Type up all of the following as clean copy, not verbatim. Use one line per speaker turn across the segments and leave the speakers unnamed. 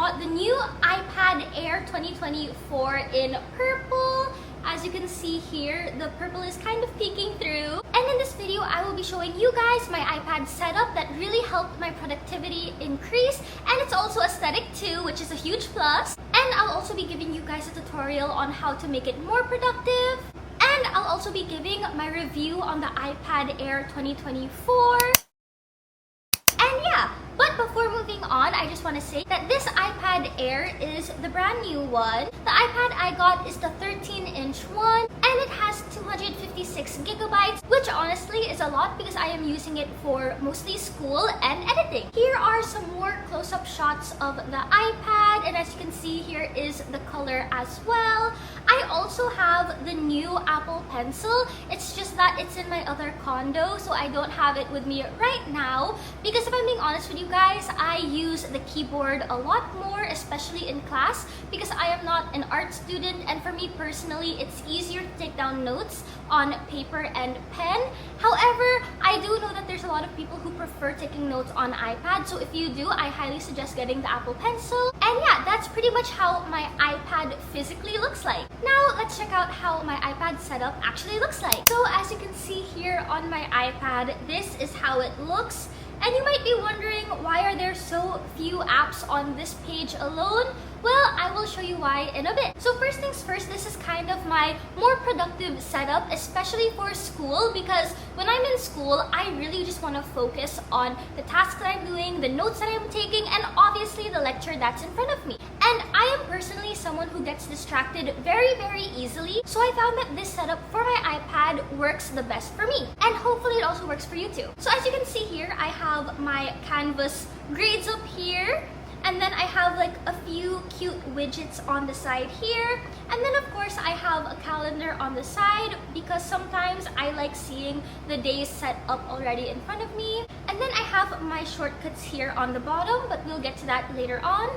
got the new iPad Air 2024 in purple. As you can see here, the purple is kind of peeking through. And in this video, I will be showing you guys my iPad setup that really helped my productivity increase. And it's also aesthetic too, which is a huge plus. And I'll also be giving you guys a tutorial on how to make it more productive. And I'll also be giving my review on the iPad Air 2024. And yeah, but before moving on, I just want to say that this iPad Air is the brand new one. The iPad I got is the 13-inch one, and it has 256 gigabytes, which honestly is a lot because I am using it for mostly school and editing. Here are some more close-up shots of the iPad, and as you can see, here is the color as well. I also have the new Apple Pencil. It's just that it's in my other condo, so I don't have it with me right now because if I'm being honest with you guys, I use the keyboard a lot more, especially in class, because I am not an art student, and for me personally, it's easier to take down notes on paper and pen. However, I do know that there's a lot of people who prefer taking notes on iPad, so if you do, I highly suggest getting the Apple Pencil. And yeah, that's pretty much how my iPad physically looks like. Now, let's check out how my iPad setup actually looks like. So as you can see here on my iPad, this is how it looks. And you might be wondering, why are there so few apps on this page alone? Well, I will show you why in a bit. So first things first, this is kind of my more productive setup, especially for school, because when I'm in school, I really just want to focus on the tasks that I'm doing, the notes that I'm taking, and obviously the lecture that's in front of me. And I am personally someone who gets distracted very easily, so I found that this setup for my iPad works the best for me. And hopefully it also works for you too. So as you can see here, I have my Canvas grades up here. And then I have like a few cute widgets on the side here. And then of course I have a calendar on the side because sometimes I like seeing the days set up already in front of me. And then I have my shortcuts here on the bottom, but we'll get to that later on.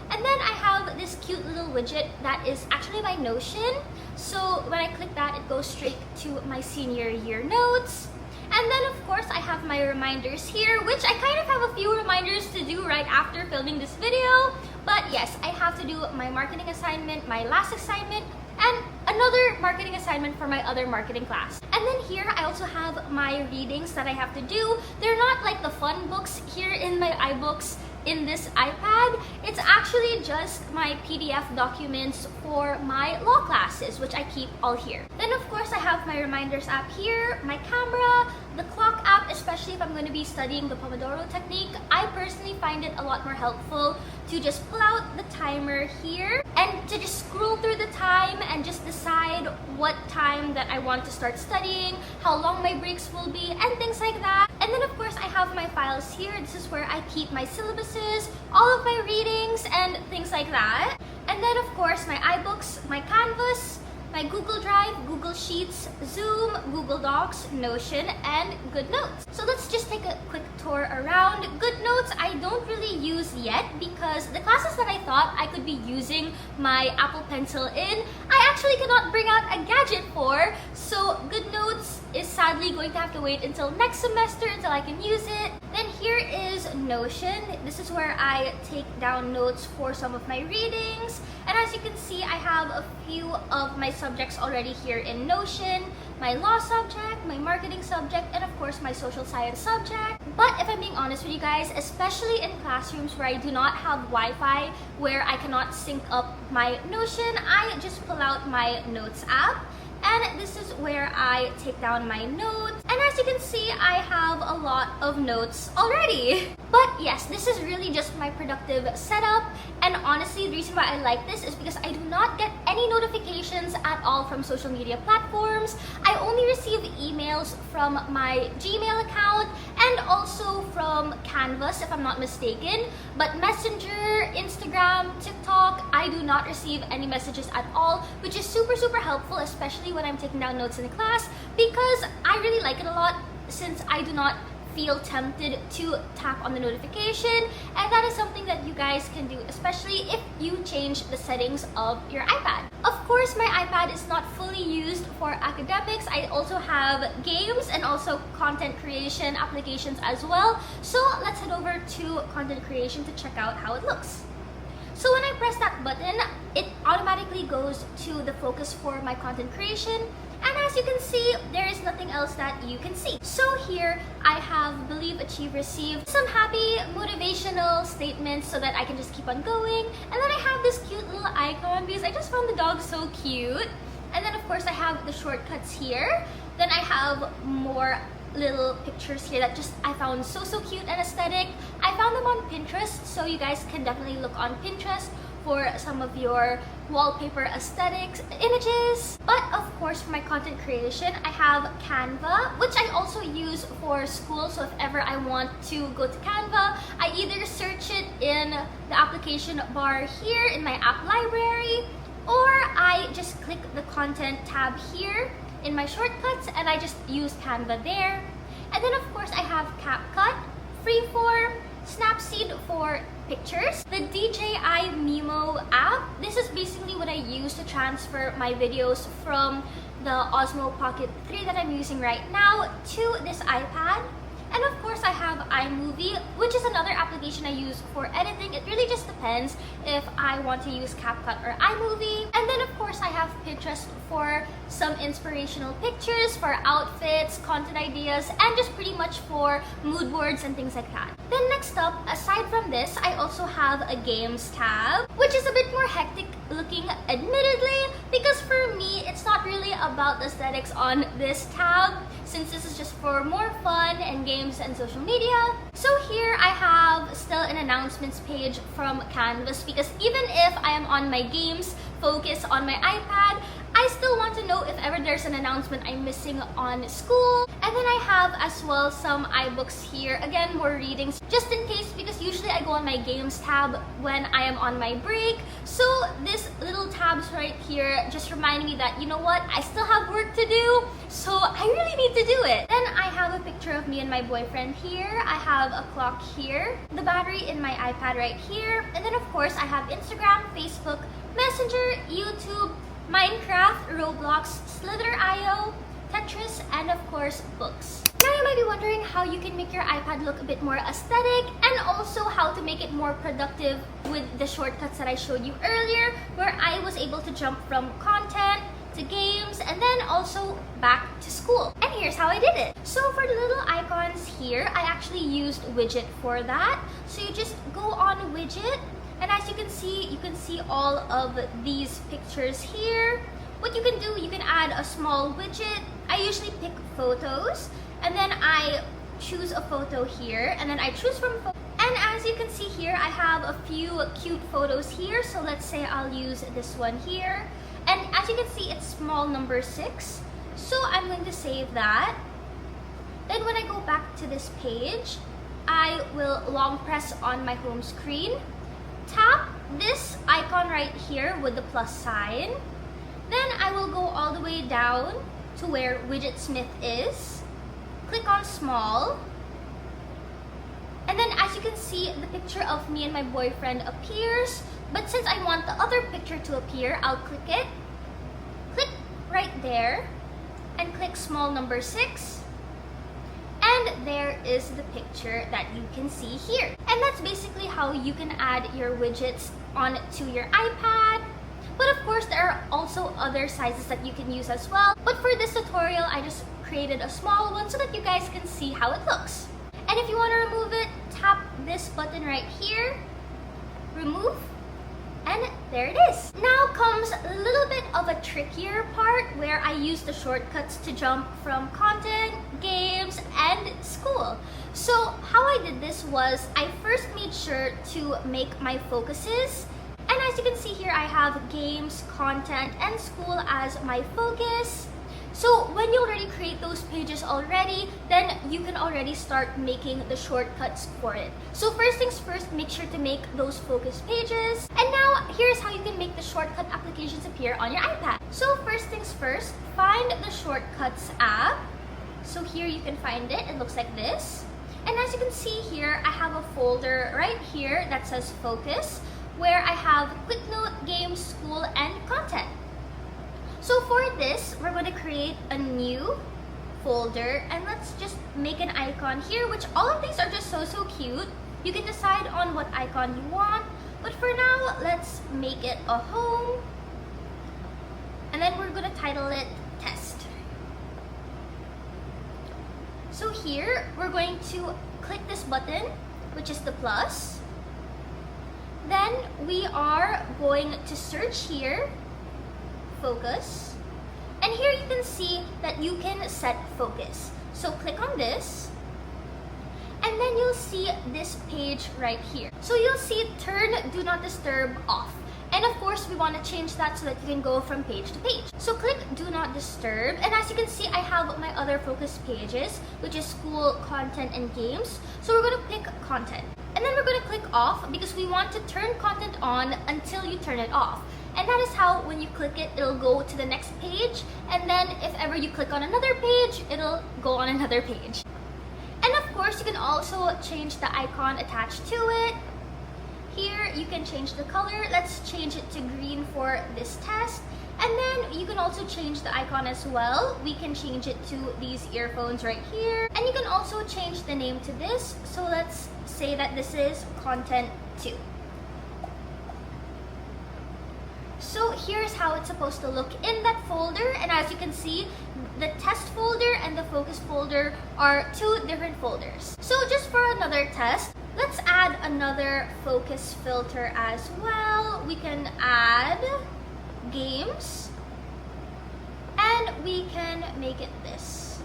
And then I have this cute little widget that is actually my Notion. So when I click that, it goes straight to my senior year notes. And then of course I have my reminders here, which I kind of have a few reminders to do right after filming this video. But yes, I have to do my marketing assignment, my last assignment, and another marketing assignment for my other marketing class. And then here I also have my readings that I have to do. They're not like the fun books here in my iBooks in this iPad. It's actually just my PDF documents for my law classes, which I keep all here. Then of course I have my reminders app here, my camera, the clock app, especially if I'm going to be studying the Pomodoro technique. I personally find it a lot more helpful to just pull out the timer here and to just scroll through the time and just decide what time that I want to start studying, how long my breaks will be, and things like that. And then of course I have my files here. This is where I keep my syllabuses, all of my readings, and things like that. And then of course my iBooks, my Canvas, my Google Drive, Google Sheets, Zoom, Google Docs, Notion, and GoodNotes. So let's just take a quick tour around. GoodNotes I don't really use yet because the classes that I thought I could be using my Apple Pencil in, I actually cannot bring out a gadget for. So GoodNotes is sadly going to have to wait until next semester until I can use it. Then here is Notion. This is where I take down notes for some of my readings. And as you can see, I have a few of my subjects already here in Notion. My law subject, my marketing subject, and of course my social science subject. But if I'm being honest with you guys, especially in classrooms where I do not have Wi-Fi, where I cannot sync up my Notion, I just pull out my Notes app. And this is where I take down my notes. And as you can see, I have a lot of notes already. But yes, this is really just my productive setup. And honestly, the reason why I like this is because I do not get any notifications at all from social media platforms. I only receive emails from my Gmail account and also from Canvas, if I'm not mistaken. But Messenger, Instagram, TikTok, I do not receive any messages at all, which is super helpful, especially when I'm taking down notes in the class, because I really like it a lot since I do not feel tempted to tap on the notification, and that is something that you guys can do, especially if you change the settings of your iPad. Of course, my iPad is not fully used for academics. I also have games and also content creation applications as well. So let's head over to content creation to check out how it looks. So press that button, it automatically goes to the focus for my content creation. And as you can see, there is nothing else that you can see. So here, I have believe, achieve, receive, some happy motivational statements so that I can just keep on going. And then I have this cute little icon because I just found the dog so cute. And then of course I have the shortcuts here. Then I have more little pictures here that just I found so cute and aesthetic. I found them on Pinterest, so you guys can definitely look on Pinterest for some of your wallpaper aesthetics images. But of course, for my content creation, I have Canva, which I also use for school. So if ever I want to go to Canva, I either search it in the application bar here in my app library, or I just click the content tab here in my shortcuts and I just use Canva there. And then of course I have CapCut, Freeform, Snapseed for pictures, the DJI Mimo app. This is basically what I use to transfer my videos from the Osmo Pocket 3 that I'm using right now to this iPad. And of course I have iMovie, which is another application I use for editing. It really just depends if I want to use CapCut or iMovie. And then of course I have Pinterest for some inspirational pictures, for outfits, content ideas, and just pretty much for mood boards and things like that. Then next up, aside from this, I also have a games tab, which is a bit more hectic looking admittedly, because for me, it's not really about the aesthetics on this tab, since this is just for more fun and games and social media. So here I have still an announcements page from Canvas, because even if I am on my games focus on my iPad, I still want to know if ever there's an announcement I'm missing on school. And then I have as well some iBooks here, again more readings just in case, because usually I go on my games tab when I am on my break. So this little tabs right here just remind me that, you know what, I still have work to do, so I really need to do it. Then I have a picture of me and my boyfriend here. I have a clock here, the battery in my iPad right here, and then of course I have Instagram, Facebook, Messenger, YouTube, Minecraft, Roblox, Slither.io, Tetris, and of course books. Now you might be wondering how you can make your iPad look a bit more aesthetic, and also how to make it more productive with the shortcuts that I showed you earlier, where I was able to jump from content to games and then also back to school. And here's how I did it. So for the little icons here, I actually used widget for that. So you just go on widget, and as you can see all of these pictures here. What you can do, you can add a small widget. I usually pick photos, and then I choose a photo here, and then I choose from photos. And as you can see here, I have a few cute photos here. So let's say I'll use this one here. And as you can see, it's small number 6. So I'm going to save that. Then when I go back to this page, I will long press on my home screen. Tap this icon right here with the plus sign. Then I will go all the way down to where Widgetsmith is. Click on small. And then as you can see, the picture of me and my boyfriend appears. But since I want the other picture to appear, I'll click it. Click right there. And click small number 6. And there is the picture that you can see here. And that's basically how you can add your widgets onto your iPad. But of course, there are also other sizes that you can use as well. But for this tutorial, I just created a small one so that you guys can see how it looks. And if you want to remove it, tap this button right here, remove, and there it is. Now comes a little bit of a trickier part where I use the shortcuts to jump from content, games, and school. So how I did this was I first made sure to make my focuses. And as you can see here, I have games, content, and school as my focus. So when you already create those pages already, then you can already start making the shortcuts for it. So first things first, make sure to make those focus pages. And now here's how you can make the shortcut applications appear on your iPad. So first things first, find the shortcuts app. So here you can find it. It looks like this. And as you can see here, I have a folder right here that says focus, where I have quick note, games, school, and content. So for this, we're going to create a new folder, and let's just make an icon here, which all of these are just so cute. You can decide on what icon you want. But for now, let's make it a home. And then we're gonna title it test. So here, we're going to click this button, which is the plus. Then we are going to search here, focus. And here you can see that you can set focus. So click on this, and then you'll see this page right here. So you'll see turn do not disturb off. And of course, we want to change that so that you can go from page to page. So click do not disturb. And as you can see, I have my other focus pages, which is school, content, and games. So we're going to pick content. And then we're going to click off because we want to turn content on until you turn it off. And that is how when you click it, it'll go to the next page. And then if ever you click on another page, it'll go on another page. And of course, you can also change the icon attached to it. Here, you can change the color. Let's change it to green for this test. And then you can also change the icon as well. We can change it to these earphones right here. And you can also change the name to this. So let's say that this is content 2. So here's how it's supposed to look in that folder. And as you can see, the test folder and the focus folder are 2 different folders. So just for another test, let's add another focus filter as well. We can add games, and we can make it this.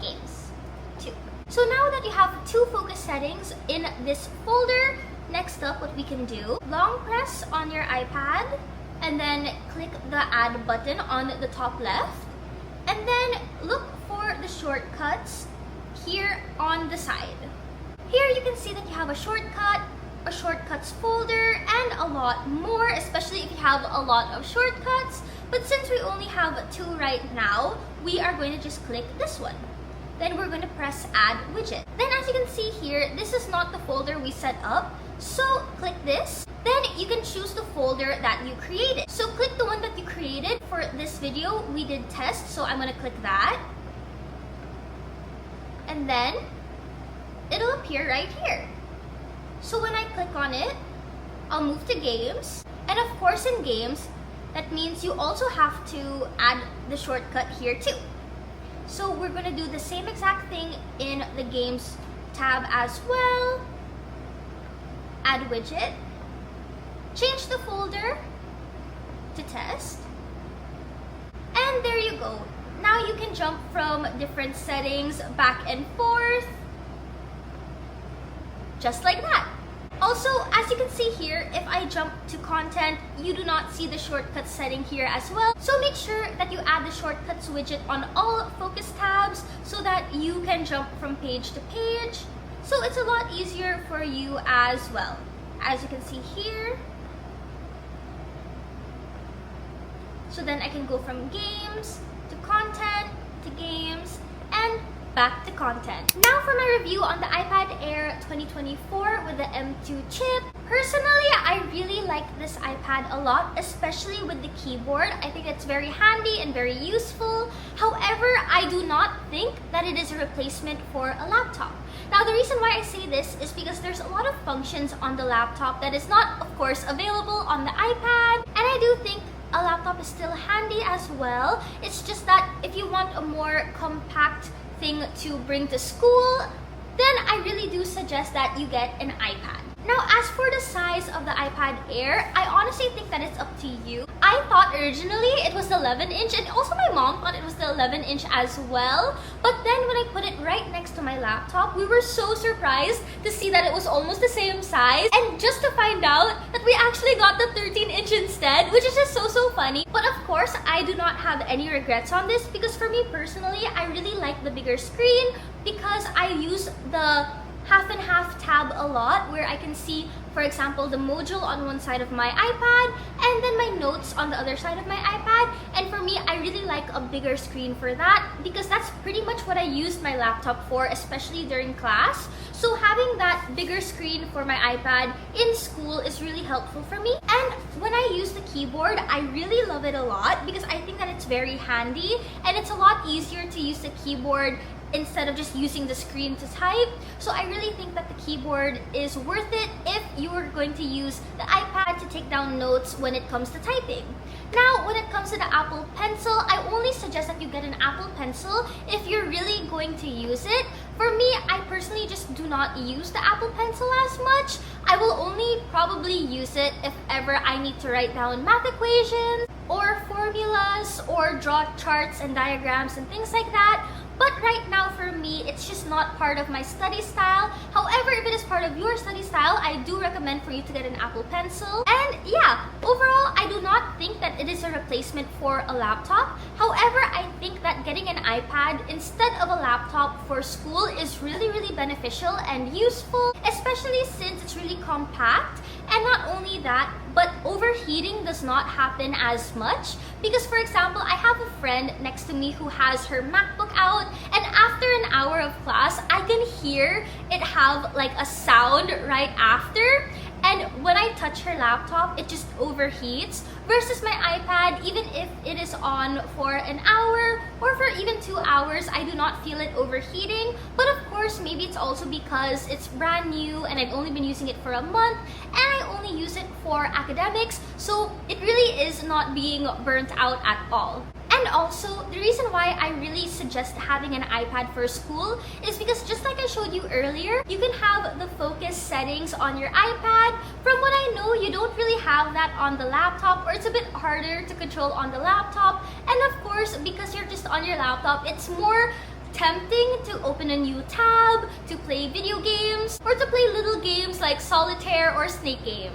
Games 2. So now that you have 2 focus settings in this folder, next up what we can do, long press on your iPad and then click the add button on the top left, and then look for the shortcuts here on the side. Here you can see that you have a shortcut, a shortcuts folder, and a lot more, especially if you have a lot of shortcuts. But since we only have 2 right now, we are going to just click this one. Then we're going to press add widget. Then as you can see here, this is not the folder we set up. So click this. Then you can choose the folder that you created. So click the one that you created. For this video, we did test, so I'm going to click that. And then it'll appear right here. So when I click on it, I'll move to games. And of course in games, that means you also have to add the shortcut here too. So we're going to do the same exact thing in the games tab as well. Add widget. Change the folder to test. And there you go. Now you can jump from different settings back and forth. Just like that. Also, as you can see here, if I jump to content, you do not see the shortcuts setting here as well. So make sure that you add the shortcuts widget on all focus tabs so that you can jump from page to page. So it's a lot easier for you as well. As you can see here. So then I can go from games to content to games and back to content. Now for my review on the iPad Air 2024 with the M2 chip. Personally, I really like this iPad a lot, especially with the keyboard. I think it's very handy and very useful. However, I do not think that it is a replacement for a laptop. Now, the reason why I say this is because there's a lot of functions on the laptop that is not, of course, available on the iPad. And I do think a laptop is still handy as well. It's just that if you want a more compact thing to bring to school, then I really do suggest that you get an iPad. Now, as for the size of the iPad Air, I honestly think that it's up to you. I thought originally it was the 11-inch, and also my mom thought it was the 11-inch as well. But then when I put it right next to my laptop, we were so surprised to see that it was almost the same size. And just to find out that we actually got the 13-inch instead, which is just so funny. But of course, I do not have any regrets on this because for me personally, I really like the bigger screen because I use the half and half tab a lot where I can see, for example, the module on one side of my iPad and then my notes on the other side of my iPad. And for me, I really like a bigger screen for that because that's pretty much what I used my laptop for, especially during class. So having that bigger screen for my iPad in school is really helpful for me. And when I use the keyboard, I really love it a lot because I think that it's very handy and it's a lot easier to use the keyboard instead of just using the screen to type. So I really think that the keyboard is worth it if you are going to use the iPad to take down notes when it comes to typing. Now, when it comes to the Apple Pencil, I only suggest that you get an Apple Pencil if you're really going to use it. For me, I personally just do not use the Apple Pencil as much. I will only probably use it if ever I need to write down math equations or formulas or draw charts and diagrams and things like that. But right now for me, it's just not part of my study style. However, if it is part of your study style, I do recommend for you to get an Apple Pencil. And yeah, overall, I do not think that it is a replacement for a laptop. However, I think that getting an iPad instead of a laptop for school is really, really beneficial and useful, especially since it's really compact. And not only that, but overheating does not happen as much. Because for example, I have a friend next to me who has her MacBook out, and after an hour of class, I can hear it have like a sound right after. And when I touch her laptop, it just overheats. Versus my iPad, even if it is on for an hour or for even 2 hours, I do not feel it overheating. But of course, maybe it's also because it's brand new and I've only been using it for a month and I only use it for academics. So it really is not being burnt out at all. And also, the reason why I really suggest having an iPad for school is because just like I showed you earlier, you can have the focus settings on your iPad. From what I know, you don't really have that on the laptop, or it's a bit harder to control on the laptop. And of course, because you're just on your laptop, it's more tempting to open a new tab, to play video games, or to play little games like solitaire or snake game.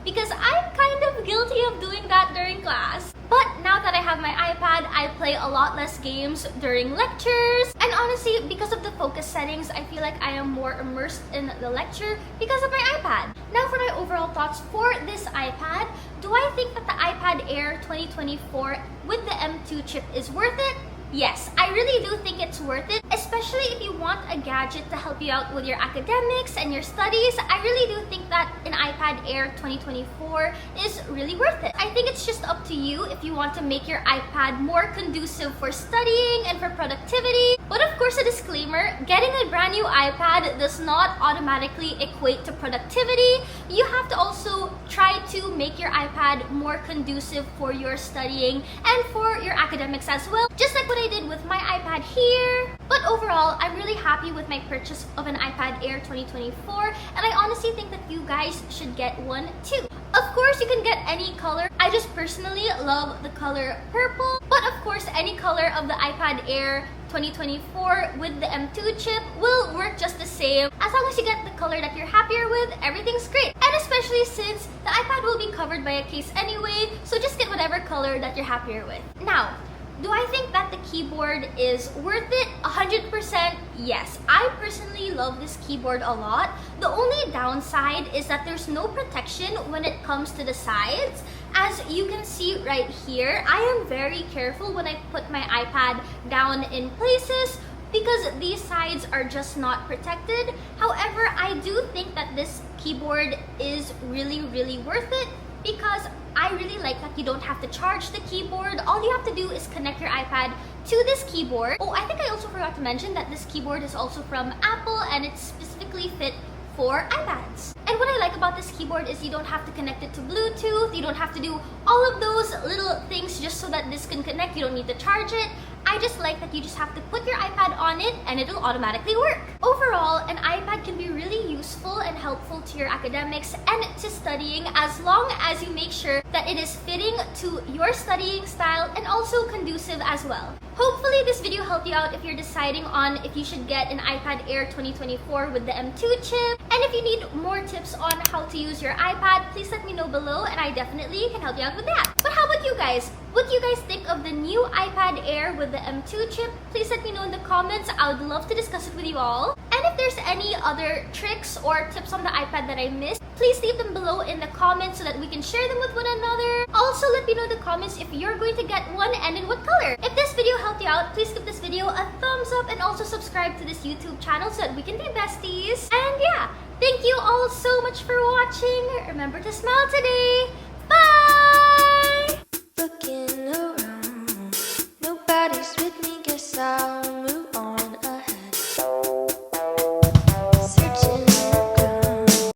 Because I'm kind of guilty of doing that during class. But now that I have my iPad, I play a lot less games during lectures. And honestly, because of the focus settings, I feel like I am more immersed in the lecture because of my iPad. Now for my overall thoughts for this iPad, do I think that the iPad Air 2024 with the M2 chip is worth it? Yes, I really do think it's worth it, especially if you want a gadget to help you out with your academics and your studies. I really do think that an iPad Air 2024 is really worth it. I think it's just up to you if you want to make your iPad more conducive for studying and for productivity. But of course, a disclaimer, getting a brand new iPad does not automatically equate to productivity. You have to also try to make your iPad more conducive for your studying and for your academics as well, just like what I did with my iPad here. But overall, I'm really happy with my purchase of an iPad Air 2024, and I honestly think that you guys should get one too. Of course, you can get any color. I just personally love the color purple, but of course, any color of the iPad Air 2024 with the M2 chip will work just the same. As long as you get the color that you're happier with, everything's great. And especially since the iPad will be covered by a case anyway, so just get whatever color that you're happier with. Now, do I think that the keyboard is worth it? 100% yes. I personally love this keyboard a lot. The only downside is that there's no protection when it comes to the sides. As you can see right here, I am very careful when I put my iPad down in places because these sides are just not protected. However, I do think that this keyboard is really, really worth it because I really like that you don't have to charge the keyboard. All you have to do is connect your iPad to this keyboard. Oh, I think I also forgot to mention that this keyboard is also from Apple and it's specifically fit for iPads. And what I like about this keyboard is you don't have to connect it to Bluetooth. You don't have to do all of those little things just so that this can connect. You don't need to charge it. I just like that you just have to put your iPad on it and it'll automatically work. Overall, an iPad can be really useful and helpful to your academics and to studying as long as you make sure that it is fitting to your studying style and also conducive as well. Hopefully this video helped you out if you're deciding on if you should get an iPad Air 2024 with the M2 chip. And if you need more tips on how to use your iPad, please let me know below and I definitely can help you out with that. But how about you guys? What do you guys think of the new iPad Air with the M2 chip? Please let me know in the comments. I would love to discuss it with you all. And if there's any other tricks or tips on the iPad that I missed, please leave them below in the comments so that we can share them with one another. Also, let me know in the comments if you're going to get one and in what color. If this video helped you out, please give this video a thumbs up and also subscribe to this YouTube channel so that we can be besties. And yeah, thank you all so much for watching. Remember to smile today. Bye! Looking around.